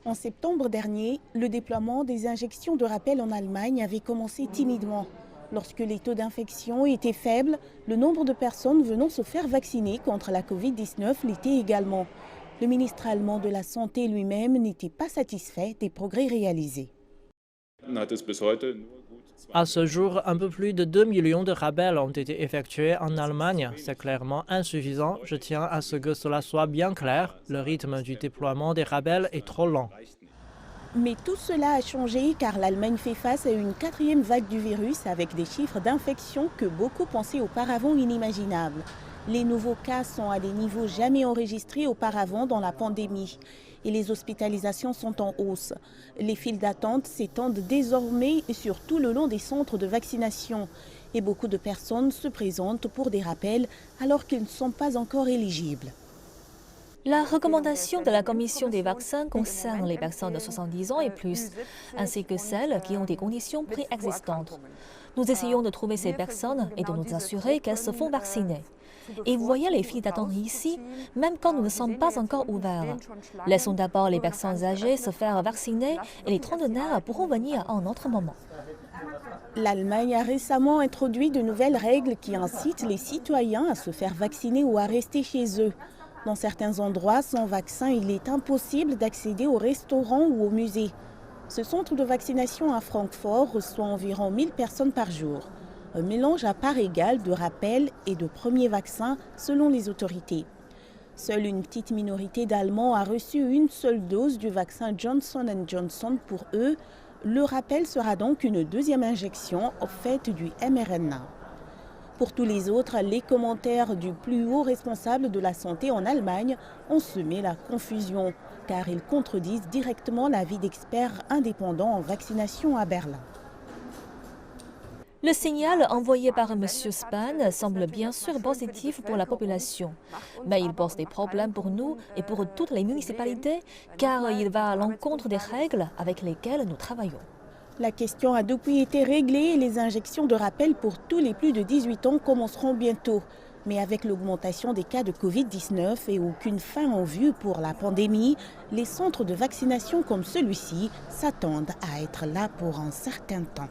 En septembre dernier, le déploiement des injections de rappel en Allemagne avait commencé timidement. Lorsque les taux d'infection étaient faibles, le nombre de personnes venant se faire vacciner contre la Covid-19 l'était également. Le ministre allemand de la Santé lui-même n'était pas satisfait des progrès réalisés. À ce jour, un peu plus de 2 millions de rappels ont été effectués en Allemagne. C'est clairement insuffisant. Je tiens à ce que cela soit bien clair. Le rythme du déploiement des rappels est trop lent. Mais tout cela a changé car l'Allemagne fait face à une quatrième vague du virus avec des chiffres d'infection que beaucoup pensaient auparavant inimaginables. Les nouveaux cas sont à des niveaux jamais enregistrés auparavant dans la pandémie et les hospitalisations sont en hausse. Les files d'attente s'étendent désormais sur tout le long des centres de vaccination et beaucoup de personnes se présentent pour des rappels alors qu'ils ne sont pas encore éligibles. La recommandation de la Commission des vaccins concerne les personnes de 70 ans et plus, ainsi que celles qui ont des conditions préexistantes. Nous essayons de trouver ces personnes et de nous assurer qu'elles se font vacciner. Et vous voyez les files d'attente ici, même quand nous ne sommes pas encore ouverts. Laissons d'abord les personnes âgées se faire vacciner et les trentenaires pourront venir à un autre moment. L'Allemagne a récemment introduit de nouvelles règles qui incitent les citoyens à se faire vacciner ou à rester chez eux. Dans certains endroits, sans vaccin, il est impossible d'accéder aux restaurants ou aux musées. Ce centre de vaccination à Francfort reçoit environ 1000 personnes par jour. Un mélange à part égale de rappels et de premiers vaccins selon les autorités. Seule une petite minorité d'Allemands a reçu une seule dose du vaccin Johnson & Johnson. Pour eux, le rappel sera donc une deuxième injection faite du mRNA. Pour tous les autres, les commentaires du plus haut responsable de la santé en Allemagne ont semé la confusion, car ils contredisent directement l'avis d'experts indépendants en vaccination à Berlin. Le signal envoyé par M. Spahn semble bien sûr positif pour la population, mais il pose des problèmes pour nous et pour toutes les municipalités, car il va à l'encontre des règles avec lesquelles nous travaillons. La question a depuis été réglée et les injections de rappel pour tous les plus de 18 ans commenceront bientôt. Mais avec l'augmentation des cas de Covid-19 et aucune fin en vue pour la pandémie, les centres de vaccination comme celui-ci s'attendent à être là pour un certain temps.